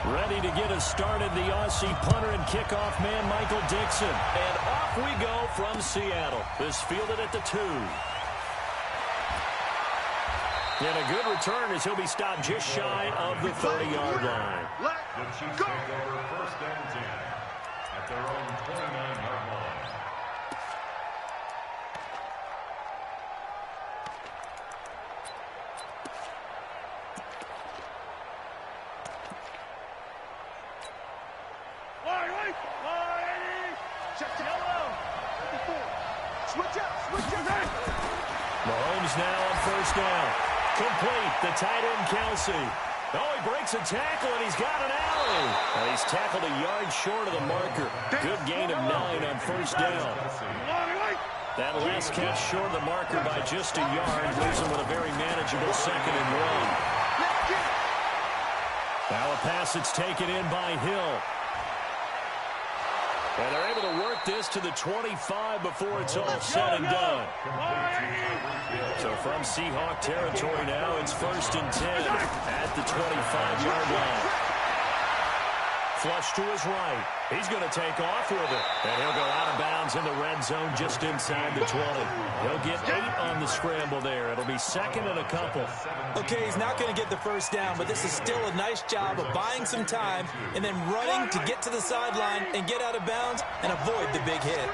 Ready to get us started, the Aussie punter and kickoff man, Michael Dixon. And off we go from Seattle. This fielded at the 2. And a good return as he'll be stopped just shy of the 30-yard line. The Chiefs take over 1st and 10 at their own 29-yard line. Mahomes now on 1st down. Complete, the tight end Kelsey. Oh, he breaks a tackle, and he's got an alley. Well, he's tackled a yard short of the marker. Good gain of 9 on 1st down. That last catch short of the marker by just a yard, leaves him with a very manageable 2nd and 1. Now a pass that's taken in by Hill. And they're able to work this to the 25 before it's all said and done. So from Seahawk territory now, it's 1st and 10 at the 25-yard line. Flush to his right. He's going to take off with it. And he'll go out of bounds in the red zone just inside the 20. He'll get 8 on the scramble there. It'll be 2nd and a couple. Okay, he's not going to get the 1st down, but this is still a nice job of buying some time and then running to get to the sideline and get out of bounds and avoid the big hit.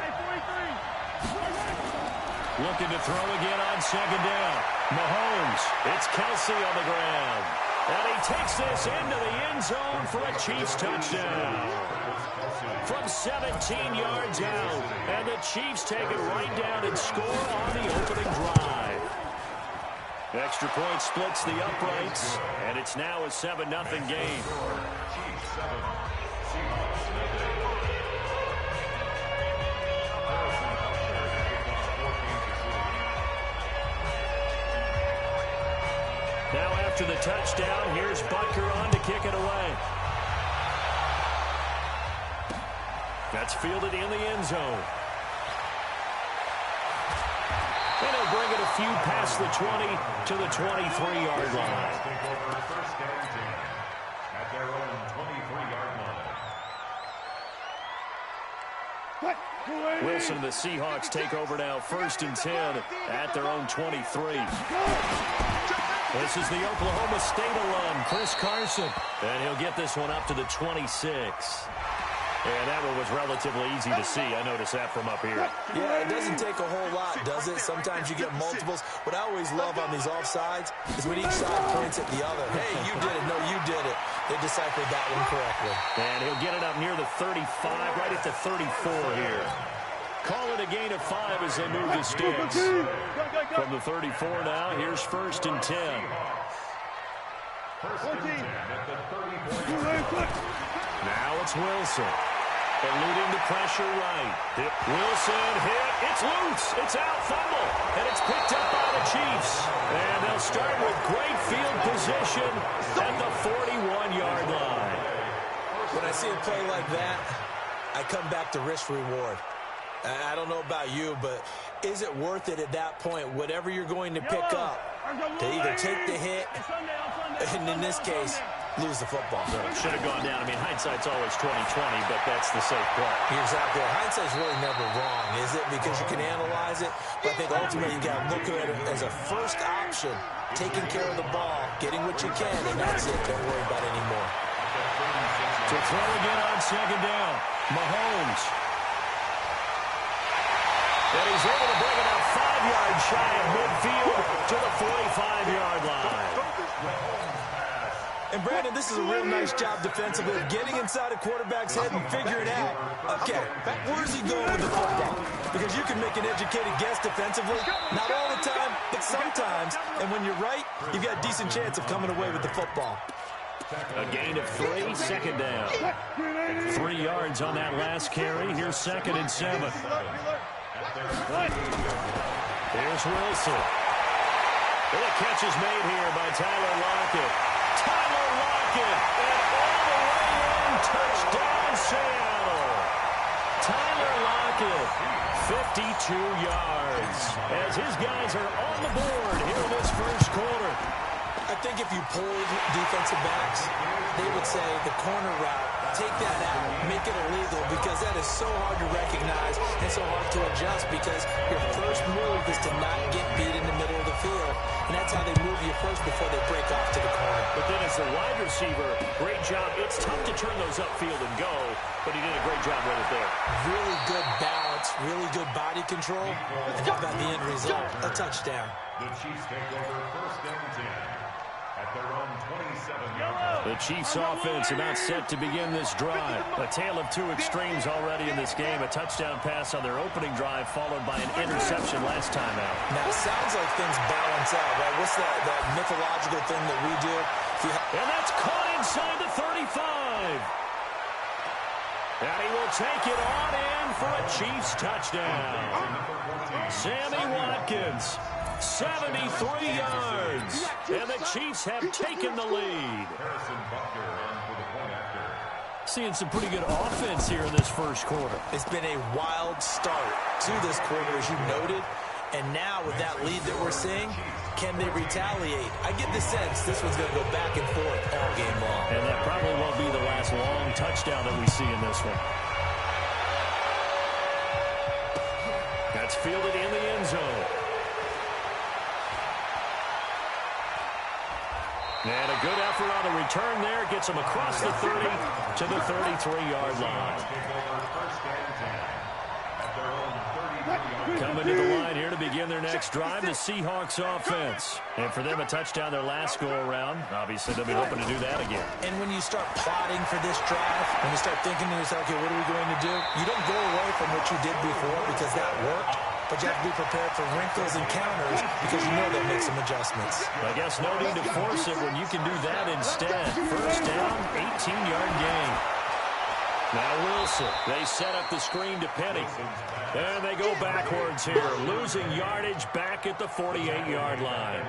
Looking to throw again on 2nd down. Mahomes. It's Kelsey on the ground. And he takes this into the end zone for a Chiefs touchdown. From 17 yards out. And the Chiefs take it right down and score on the opening drive. Extra point splits the uprights. And it's now a 7-0 game. Chiefs 7, Seahawks 0. Now after the touchdown, here's Butker on to kick it away. That's fielded in the end zone. And he'll bring it a few past the 20 to the 23-yard line. Take over 1st and 10 at their own 23-yard line. Wilson and the Seahawks take over now 1st and 10 at their own 23. This is the Oklahoma State alum, Chris Carson. And he'll get this one up to the 26. And that one was relatively easy to see. I noticed that from up here. Yeah, it doesn't take a whole lot, does it? Sometimes you get multiples. What I always love on these offsides is when each side points at the other. Hey, you did it. No, you did it. They deciphered that one correctly. And he'll get it up near the 35, right at the 34 here. Call it a gain of 5 as they move the sticks. From the 34 now, here's 1st and 10. 1st and 10 at the 34. Now it's Wilson. Eluding the pressure right. Wilson hit. It's loose. It's out. Fumble. And it's picked up by the Chiefs. And they'll start with great field position at the 41-yard line. When I see a play like that, I come back to risk reward. I don't know about you, but is it worth it at that point, whatever you're going to pick up, to either take the hit, and in this case, lose the football? Should have gone down. I mean, hindsight's always 20/20, but that's the safe play. You're exactly right. Hindsight's really never wrong, is it? Because you can analyze it, but I think ultimately you got to look at it as a first option, taking care of the ball, getting what you can, and that's it. Don't worry about it anymore. To throw again on 2nd down, Mahomes. And he's able to bring it out 5 yards shy of midfield to the 45-yard line. And, Brandon, this is a real nice job defensively of getting inside a quarterback's head and figuring out, okay, where's he going with the football? Because you can make an educated guess defensively, not all the time, but sometimes. And when you're right, you've got a decent chance of coming away with the football. A gain of 3, 2nd down. 3 yards on that last carry. Here's 2nd and 7. Here's Wilson. And the catch is made here by Tyler Lockett. Tyler Lockett, and all the way in, touchdown Seattle. Tyler Lockett, 52 yards, as his guys are on the board here in this first quarter. I think if you polled defensive backs, they would say the corner route, take that out, make it illegal, because that is so hard to recognize and so hard to adjust, because your first move is to not get beat in the middle of the field, and that's how they move you first before they break off to the corner. But then as a wide receiver, great job. It's tough to turn those upfield and go, but he did a great job with it there. Really good balance, really good body control, and how about the end result? A touchdown. The Chiefs take over first and 10 at their own 27-yard line. The Chiefs offense about set to begin this drive. A tale of two extremes already in this game. A touchdown pass on their opening drive followed by an interception last time out. Now, it sounds like things balance out, right? What's that mythological thing that we do? And that's caught inside the 35. And he will take it on in for a Chiefs touchdown. Sammy Watkins, 73 yards. And the Chiefs have taken the lead. Seeing some pretty good offense here in this first quarter. It's been a wild start to this quarter, as you noted. And now with that lead that we're seeing, can they retaliate? I get the sense this one's going to go back and forth all game long. And that probably won't be the last long touchdown that we see in this one. That's fielded in the end zone. And a good effort on the return there. Gets him across the 30 to the 33-yard line. Coming to the line here to begin their next drive, the Seahawks offense. And for them, a touchdown their last go-around. Obviously, they'll be hoping to do that again. And when you start plotting for this drive, when you start thinking to yourself, okay, what are we going to do? You don't go away from what you did before because that worked. But you have to be prepared for wrinkles and counters because you know they'll make some adjustments. I guess no need to force it when you can do that instead. First down, 18-yard gain. Now Wilson, they set up the screen to Penny. And they go backwards here, losing yardage back at the 48-yard line.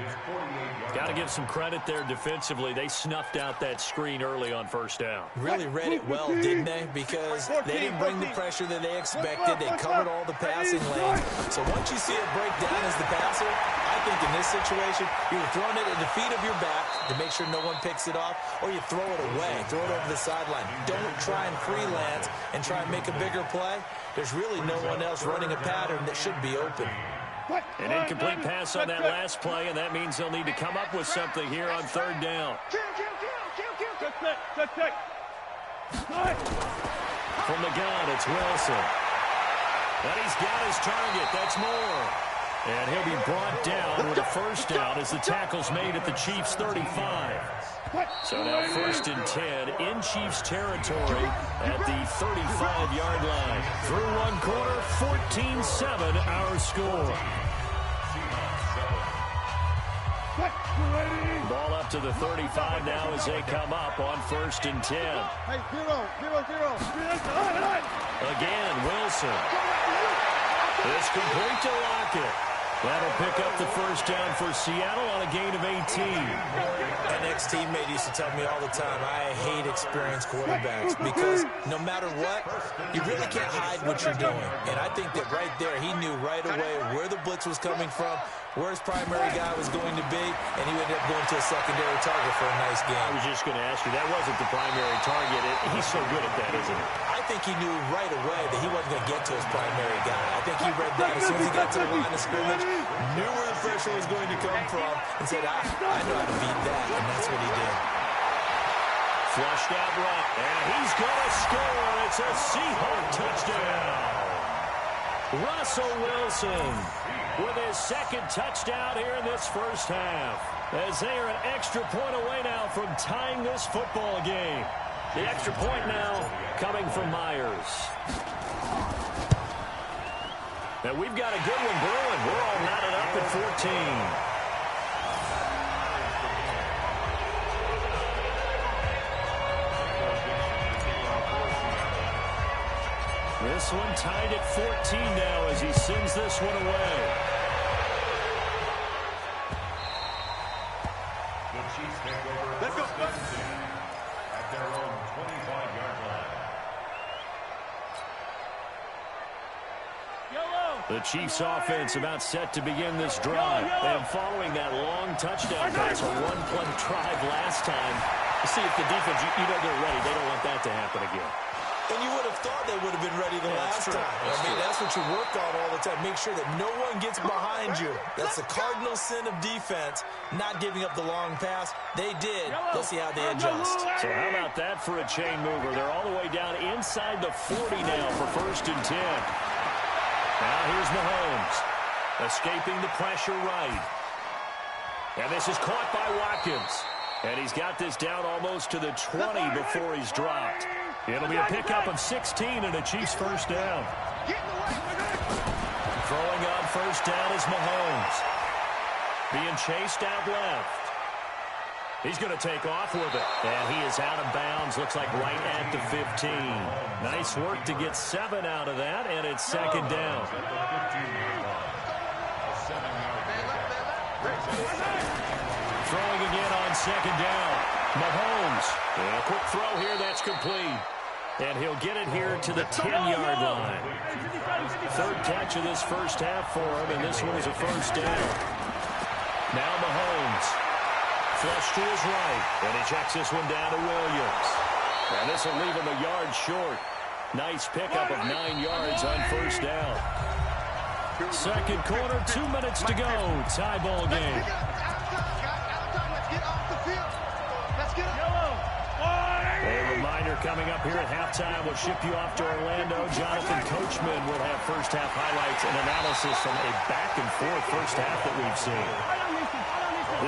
Got to give some credit there defensively. They snuffed out that screen early on first down. Really read it well, didn't they? Because they didn't bring the pressure that they expected. They covered all the passing lanes. So once you see it break down as the passer, I think in this situation, you're throwing it at the feet of your back to make sure no one picks it off, or you throw it away, throw it over the sideline. Don't try and freelance and try and make a bigger play. There's really no one else running a pattern that should be open. An incomplete pass on that last play, and that means they'll need to come up with something here on third down. From the gun, it's Wilson. And he's got his target. That's Moore. And he'll be brought down with a first down as the tackle's made at the Chiefs' 35. So now first and 10 in Chiefs territory at the 35-yard line. Through one quarter, 14-7 our score. Ball up to the 35 now as they come up on first and 10. Again, Wilson. It's complete to Lockett. That'll pick up the first down for Seattle on a gain of 18. An ex-teammate used to tell me all the time, I hate experienced quarterbacks because no matter what, you really can't hide what you're doing. And I think that right there, he knew right away where the blitz was coming from, where his primary guy was going to be, and he ended up going to a secondary target for a nice game. I was just going to ask you, that wasn't the primary target. He's so good at that, isn't he? I think he knew right away that he wasn't going to get to his primary guy. I think he read that as soon as he got to the line of scrimmage, knew where the pressure was going to come from, and said, I know how to beat that, and that's what he did. Flushed out right, and he's going to score. It's a Seahawk touchdown. Russell Wilson with his second touchdown here in this first half, as they are an extra point away now from tying this football game. The extra point now coming from Myers. Now we've got a good one brewing. We're all knotted up at 14. This one tied at 14 now as he sends this one away. The Chiefs take over. Let's go. At their own 25-yard line. The Chiefs offense about set to begin this drive. And following that long touchdown pass, a one-play drive last time, you see if the defense, you know they're ready. They don't want that to happen again. And you would have thought they would have been ready the last time. That's what you work on all the time. Make sure that no one gets behind you. That's the cardinal sin of defense, not giving up the long pass. They did. Let's see how they adjust. So how about that for a chain mover? They're all the way down inside the 40 now for 1st and 10. Now here's Mahomes, escaping the pressure right. And this is caught by Watkins. And he's got this down almost to the 20 before he's dropped. It'll be a pickup of 16 and a Chiefs first down. Throwing on first down is Mahomes. Being chased out left. He's going to take off with it. And he is out of bounds. Looks like right at the 15. Nice work to get 7 out of that, and it's 2nd down. Throwing again on 2nd down. Mahomes. And a quick throw here. That's complete. And he'll get it here to the 10-yard line. 3rd catch of this first half for him, and this one is a first down. Now Mahomes. Flush to his right. And he checks this one down to Williams. And this will leave him a yard short. Nice pickup of 9 yards on first down. 2nd quarter, 2 minutes to go. Tie ball game. A reminder coming up here at halftime. We'll ship you off to Orlando. Jonathan Coachman will have first half highlights and analysis from a back-and-forth first half that we've seen.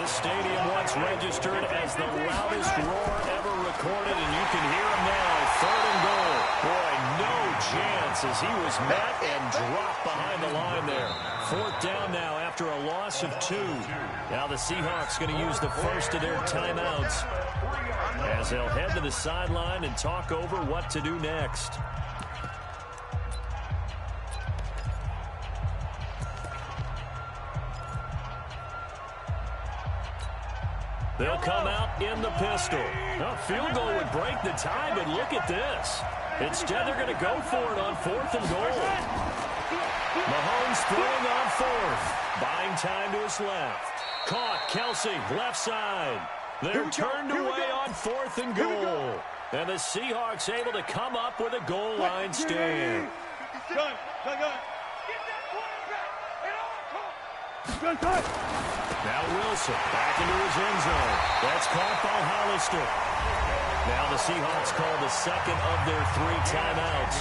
This stadium once registered as the loudest roar ever recorded, and you can hear him now. 3rd and goal. Boy, no chance as he was met and dropped behind the line there. 4th down now after a loss of 2. Now the Seahawks going to use the first of their timeouts as they'll head to the sideline and talk over what to do next. They'll come out in the pistol. A field goal would break the tie, but look at this. Instead, they're going to go for it on 4th and goal. Mahomes throwing on 4th. Buying time to his left. Caught. Kelsey, left side. They're turned away on 4th and goal. And the Seahawks able to come up with a goal line stand. Now Wilson back into his end zone. That's caught by Hollister. Now the Seahawks call the 2nd of their 3 timeouts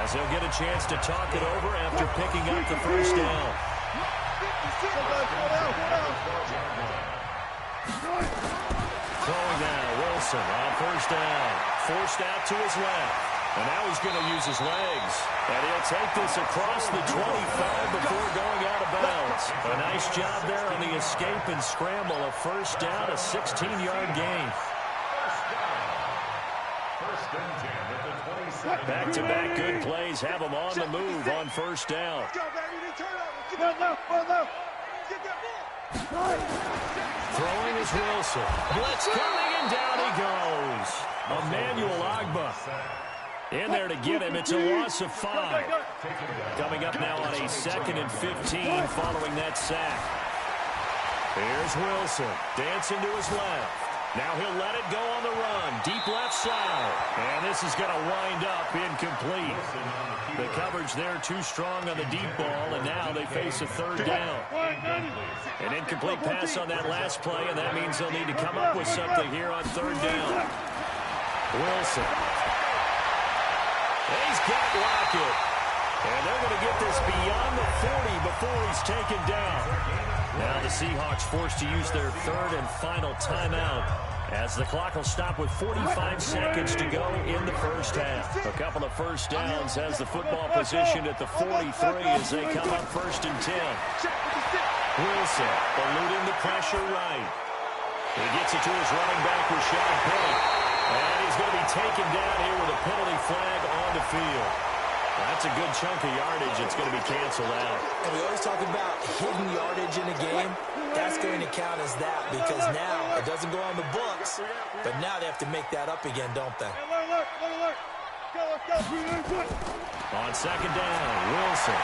as they'll get a chance to talk it over after picking up the first down. Throwing now, Wilson on first down. Forced out to his left. And now he's going to use his legs. And he'll take this across the 25 before going out of bounds. A nice job there on the escape and scramble. A first down, a 16-yard gain. Back-to-back good plays have him on the move on first down. Throwing is Wilson. Blitz coming, and down he goes. Emmanuel Ogbah in there to get him. It's a loss of 5. Coming up now on a 2nd and 15 following that sack. Here's Wilson dancing to his left. Now he'll let it go on the run. Deep left side. And this is going to wind up incomplete. The coverage there too strong on the deep ball, and now they face a 3rd down. An incomplete pass on that last play, and that means they'll need to come up with something here on 3rd down. Wilson. He's got Lockett. And they're going to get this beyond the 40 before he's taken down. Now the Seahawks forced to use their 3rd and final timeout as the clock will stop with 45 seconds to go in the first half. A couple of first downs has the football positioned at the 43 as they come up 1st and 10. Wilson eluding the pressure right. He gets it to his running back, Rashad Penny. And he's going to be taken down here with a penalty flag on the field. That's a good chunk of yardage. It's going to be canceled out. And we always talk about hidden yardage in a game. That's going to count as that because now it doesn't go on the books, but now they have to make that up again, don't they? Let's go. On second down, Wilson.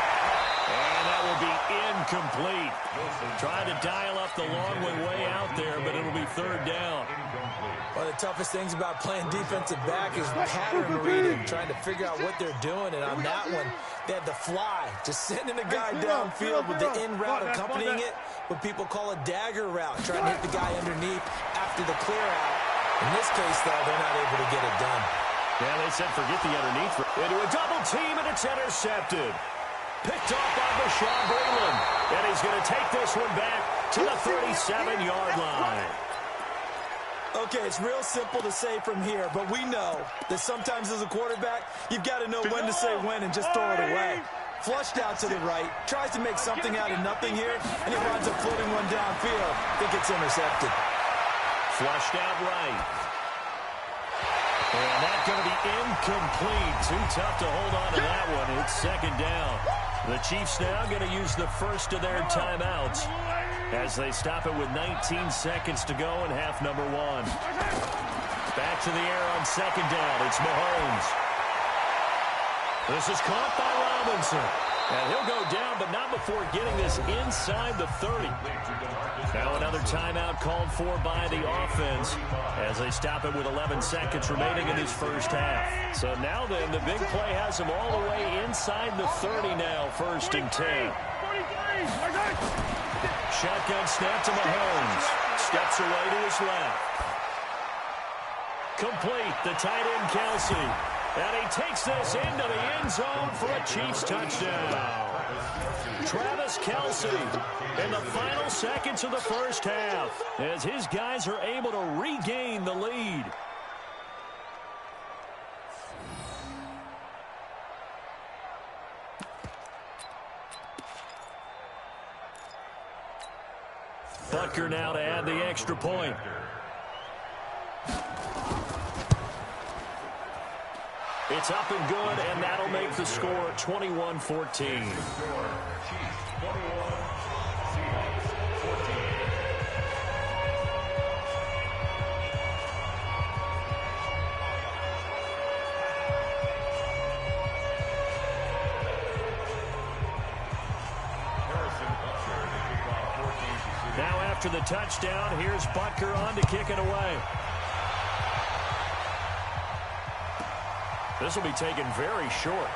And that will be incomplete. Trying to dial up the long way out there, but it'll be third down. One of the toughest things about playing defensive back is pattern reading, trying to figure out what they're doing. And on that one, they had the fly, just sending a guy downfield with the in route accompanying it, what people call a dagger route, trying to hit the guy underneath after the clear out. In this case, though, they're not able to get it done. Yeah, they said forget the underneath. Into a double team, and it's intercepted. Picked off by ballin. And he's going to take this one back to the 37-yard line. Okay, it's real simple to say from here, but we know that sometimes as a quarterback, you've got to know when to say when and just throw it away. Flushed out to the right, tries to make something out of nothing here, and he winds up floating one downfield. I think it's intercepted. Flushed out right. And that's going to be incomplete. Too tough to hold on to that one. It's second down. The Chiefs now going to use the first of their timeouts as they stop it with 19 seconds to go in half number one. Back to the air on second down. It's Mahomes. This is caught by Robinson. And he'll go down, but not before getting this inside the 30. Now another timeout called for by the offense as they stop it with 11 seconds remaining in this first half. So now then, the big play has them all the way inside the 30 now, first and 10. Shotgun snap to Mahomes. Steps away to his left. Complete, the tight end Kelsey. And he takes this into the end zone for a Chiefs touchdown. Travis Kelsey in the final seconds of the first half as his guys are able to regain the lead. Butker now to add the extra point. It's up and good, and that'll make the score 21-14. Now after the touchdown, here's Butker on to kick it away. This will be taken very short.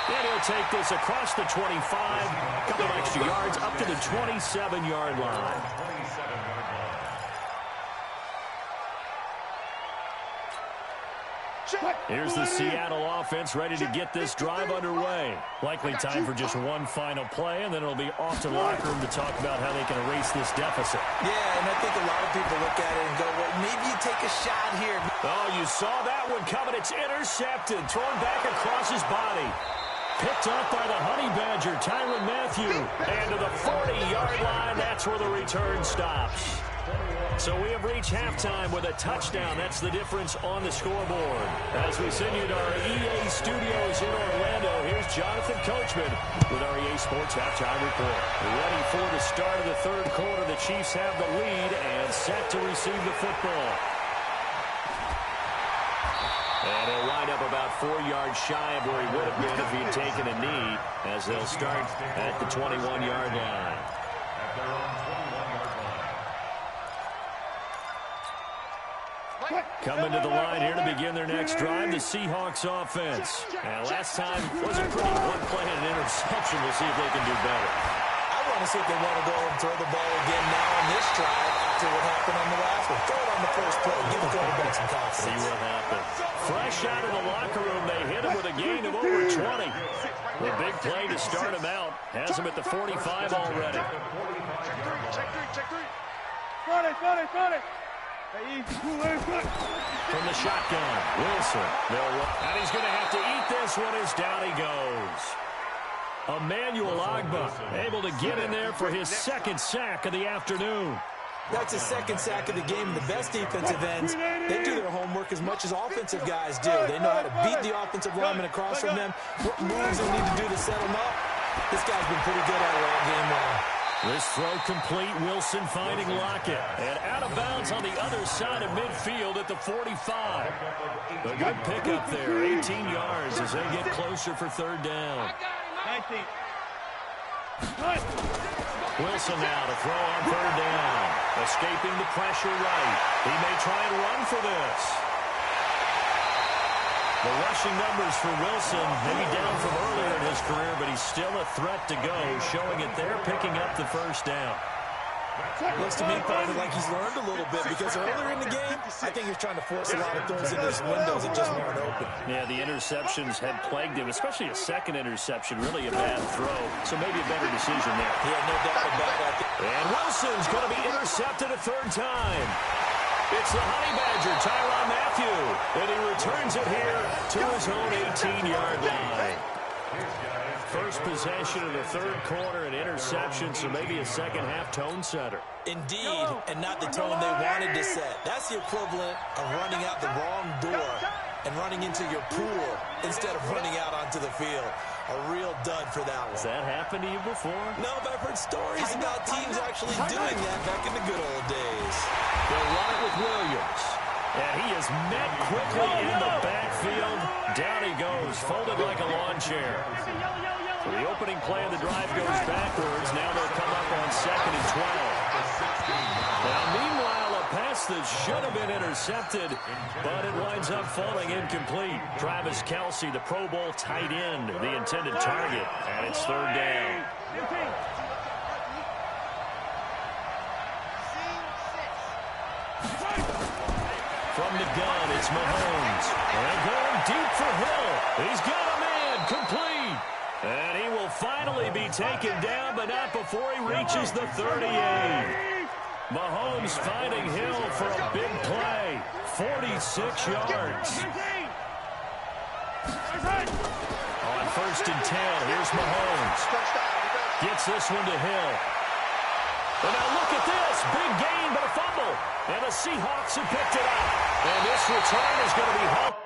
And he'll take this across the 25, a couple of extra yards, up to the 27-yard line. Here's the Seattle offense ready to get this drive underway. Likely time for just one final play, and then it'll be off to the locker room to talk about how they can erase this deficit. Yeah, and I think a lot of people look at it and go, well, maybe you take a shot here. Oh, you saw that one coming. It's intercepted. Thrown back across his body. Picked up by the Honey Badger, Tyrann Mathieu. And to the 40-yard line, that's where the return stops. So we have reached halftime with a touchdown. That's the difference on the scoreboard. As we send you to our EA studios in Orlando, here's Jonathan Coachman with our EA Sports Halftime Report. Ready for the start of the third quarter. The Chiefs have the lead and set to receive the football. And he'll wind up about 4 yards shy of where he would have been if he had taken a knee, as they'll start at the 21-yard line. Coming to the line here to begin their next drive, the Seahawks offense. And last time was a pretty one play and an interception. We'll see if they can do better. I want to see if they want to go and throw the ball again now on this drive after what happened on the last one. Throw it on the first play. Give the quarterback some confidence. See what happens. Fresh out of the locker room, they hit him with a gain of over 20. The big play to start him out has him at the 45 already. Check three. Got it. From the shotgun, Wilson. And he's going to have to eat this one as down he goes. Emmanuel Ogbah able to get in there for his second sack of the afternoon. That's his second sack of the game. And the best defensive ends, they do their homework as much as offensive guys do. They know how to beat the offensive lineman across from them, what moves they need to do to set them up. This guy's been pretty good at it all game long. This throw complete. Wilson finding Lockett. And out of bounds on the other side of midfield at the 45. A good pickup there. 18 yards as they get closer for third down. 19. Wilson now to throw on third down. Escaping the pressure right. He may try and run for this. The rushing numbers for Wilson maybe down from earlier in his career, but he's still a threat to go, showing it there, picking up the first down. Looks to me, Parker, like he's learned a little bit because earlier in the game, I think he's trying to force a lot of throws into his windows that just weren't open. Yeah, the interceptions had plagued him, especially a second interception, really a bad throw. So maybe a better decision there. Yeah, no doubt about that. And Wilson's going to be intercepted a third time. It's the Honey Badger, Tyrann Mathieu, and he returns it here to his own 18-yard line. First possession of the third quarter, an interception, so maybe a second-half tone setter. Indeed, and not the tone they wanted to set. That's the equivalent of running out the wrong door and running into your pool instead of running out onto the field. A real dud for that one. Has that happened to you before? No, but I've heard stories about teams actually doing that back in the good old days. They'll run it with Williams. And he is met quickly in the backfield. Down he goes, folded like a lawn chair. So the opening play of the drive goes backwards. Now they'll come up on 2nd and 12. Now, meanwhile, a pass that should have been intercepted, but it winds up falling incomplete. Travis Kelce, the Pro Bowl tight end, the intended target, and it's third down. From the gun, it's Mahomes. And going deep for Hill. He's got a man, complete. And he will finally be taken down, but not before he reaches the 38. Mahomes finding Hill for a big play. 46 yards. On 1st and 10, here's Mahomes. Gets this one to Hill. And now look at this. Big gain, but a fumble. And the Seahawks have picked it up. And this return is going to be helped.